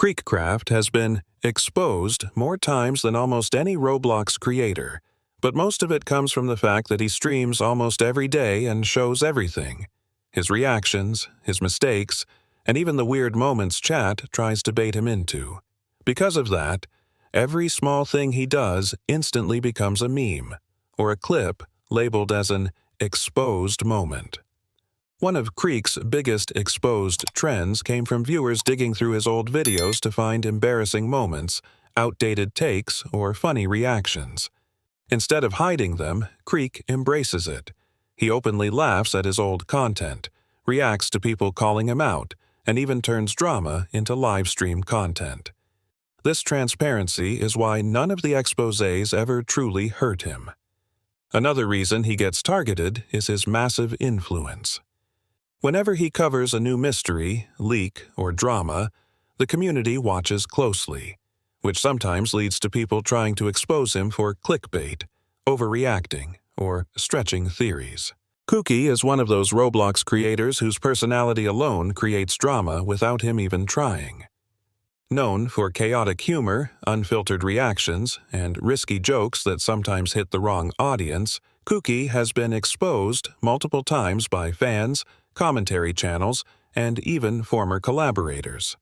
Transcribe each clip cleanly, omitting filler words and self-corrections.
Kreekcraft has been exposed more times than almost any Roblox creator, but most of it comes from the fact that he streams almost every day and shows everything. His reactions, his mistakes, and even the weird moments chat tries to bait him into. Because of that, every small thing he does instantly becomes a meme, or a clip labeled as an exposed moment. One of Kreek's biggest exposed trends came from viewers digging through his old videos to find embarrassing moments, outdated takes, or funny reactions. Instead of hiding them, Kreek embraces it. He openly laughs at his old content, reacts to people calling him out, and even turns drama into live-stream content. This transparency is why none of the exposés ever truly hurt him. Another reason he gets targeted is his massive influence. Whenever he covers a new mystery, leak, or drama, the community watches closely, which sometimes leads to people trying to expose him for clickbait, overreacting, or stretching theories. Kooky is one of those Roblox creators whose personality alone creates drama without him even trying. Known for chaotic humor, unfiltered reactions, and risky jokes that sometimes hit the wrong audience, Kooky has been exposed multiple times by fans, commentary channels, and even former collaborators.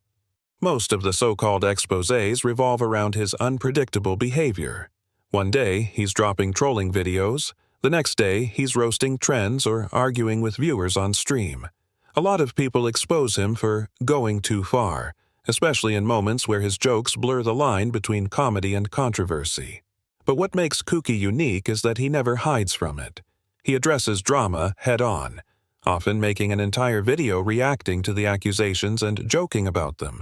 Most of the so-called exposés revolve around his unpredictable behavior. One day, he's dropping trolling videos. The next day, he's roasting trends or arguing with viewers on stream. A lot of people expose him for going too far, especially in moments where his jokes blur the line between comedy and controversy. But what makes Kooky unique is that he never hides from it. He addresses drama head-on, often making an entire video reacting to the accusations and joking about them,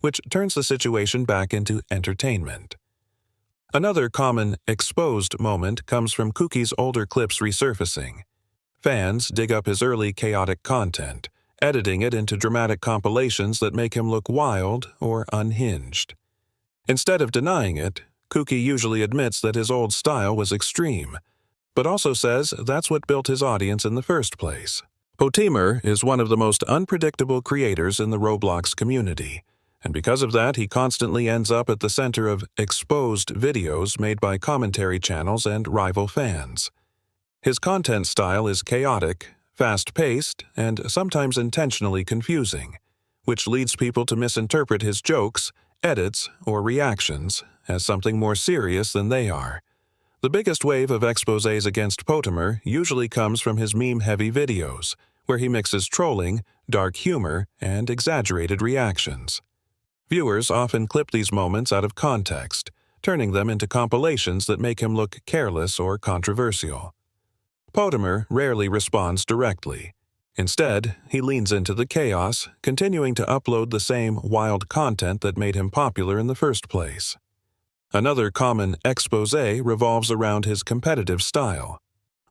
which turns the situation back into entertainment. Another common exposed moment comes from Kooky's older clips resurfacing. Fans dig up his early chaotic content, editing it into dramatic compilations that make him look wild or unhinged. Instead of denying it, Kooky usually admits that his old style was extreme, but also says that's what built his audience in the first place. Potimer is one of the most unpredictable creators in the Roblox community, and because of that, he constantly ends up at the center of exposed videos made by commentary channels and rival fans. His content style is chaotic, fast-paced, and sometimes intentionally confusing, which leads people to misinterpret his jokes, edits, or reactions as something more serious than they are. The biggest wave of exposés against Potimer usually comes from his meme-heavy videos, where he mixes trolling, dark humor, and exaggerated reactions. Viewers often clip these moments out of context, turning them into compilations that make him look careless or controversial. Potimer rarely responds directly. Instead, he leans into the chaos, continuing to upload the same wild content that made him popular in the first place. Another common exposé revolves around his competitive style.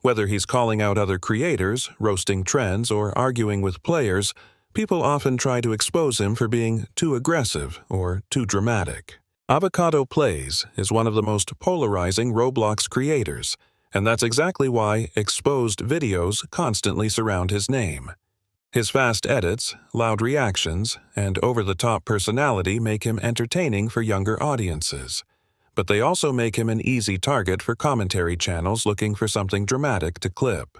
Whether he's calling out other creators, roasting trends, or arguing with players, people often try to expose him for being too aggressive or too dramatic. Avocado Plays is one of the most polarizing Roblox creators, and that's exactly why exposed videos constantly surround his name. His fast edits, loud reactions, and over-the-top personality make him entertaining for younger audiences. But they also make him an easy target for commentary channels looking for something dramatic to clip.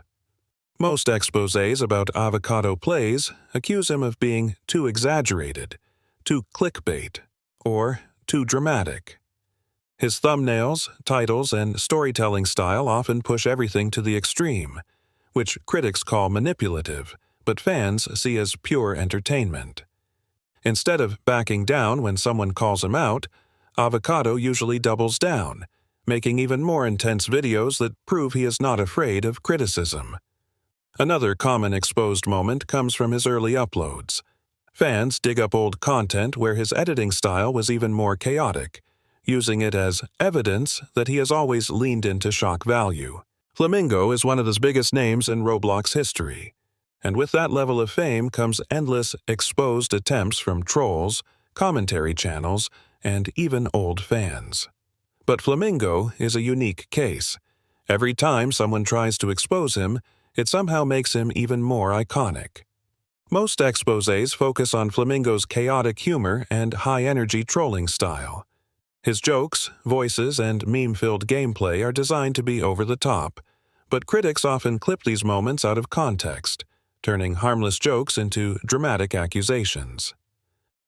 Most exposés about Avocado Plays accuse him of being too exaggerated, too clickbait, or too dramatic. His thumbnails, titles, and storytelling style often push everything to the extreme, which critics call manipulative, but fans see as pure entertainment. Instead of backing down when someone calls him out, Avocado usually doubles down, making even more intense videos that prove he is not afraid of criticism. Another common exposed moment comes from his early uploads. Fans dig up old content where his editing style was even more chaotic, using it as evidence that he has always leaned into shock value. Flamingo is one of his biggest names in Roblox history, and with that level of fame comes endless exposed attempts from trolls, commentary channels, and even old fans. But Flamingo is a unique case. Every time someone tries to expose him, it somehow makes him even more iconic. Most exposés focus on Flamingo's chaotic humor and high-energy trolling style. His jokes, voices, and meme-filled gameplay are designed to be over the top, but critics often clip these moments out of context, turning harmless jokes into dramatic accusations.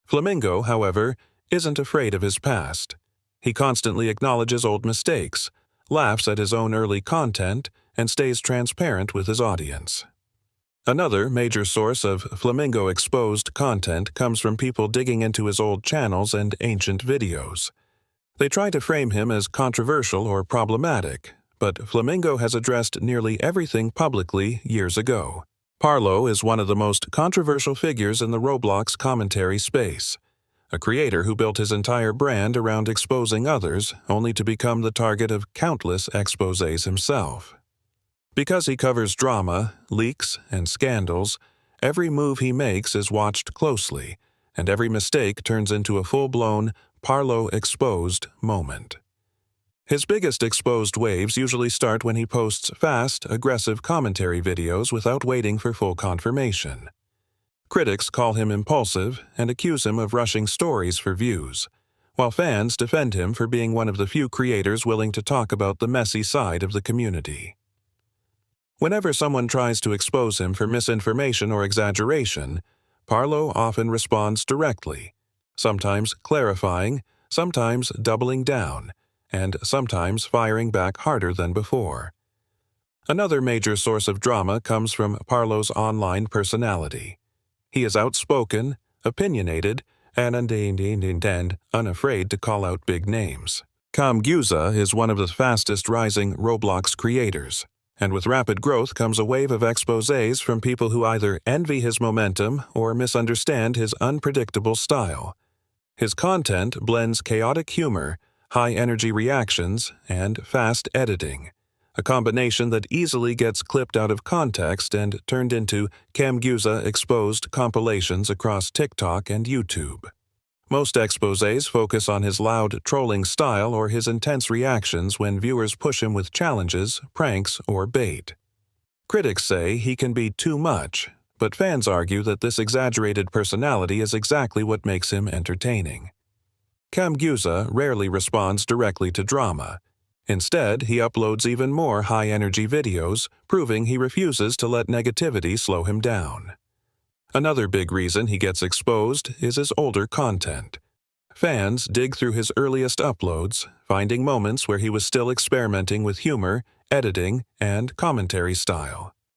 Flamingo, however, isn't afraid of his past. He constantly acknowledges old mistakes, laughs at his own early content, and stays transparent with his audience. Another major source of Flamingo exposed content comes from people digging into his old channels and ancient videos. They try to frame him as controversial or problematic, but Flamingo has addressed nearly everything publicly years ago. Parlo is one of the most controversial figures in the Roblox commentary space, a creator who built his entire brand around exposing others, only to become the target of countless exposés himself. Because he covers drama, leaks, and scandals, every move he makes is watched closely, and every mistake turns into a full-blown Parlo exposed moment. His biggest exposed waves usually start when he posts fast, aggressive commentary videos without waiting for full confirmation. Critics call him impulsive and accuse him of rushing stories for views, while fans defend him for being one of the few creators willing to talk about the messy side of the community. Whenever someone tries to expose him for misinformation or exaggeration, Parlo often responds directly, sometimes clarifying, sometimes doubling down, and sometimes firing back harder than before. Another major source of drama comes from Parlo's online personality. He is outspoken, opinionated, and unafraid to call out big names. Kamuza is one of the fastest rising Roblox creators, and with rapid growth comes a wave of exposés from people who either envy his momentum or misunderstand his unpredictable style. His content blends chaotic humor, high-energy reactions, and fast editing, a combination that easily gets clipped out of context and turned into Kamuza exposed compilations across TikTok and YouTube. Most exposés focus on his loud, trolling style or his intense reactions when viewers push him with challenges, pranks, or bait. Critics say he can be too much, but fans argue that this exaggerated personality is exactly what makes him entertaining. Kamuza rarely responds directly to drama. Instead, he uploads even more high-energy videos, proving he refuses to let negativity slow him down. Another big reason he gets exposed is his older content. Fans dig through his earliest uploads, finding moments where he was still experimenting with humor, editing, and commentary style.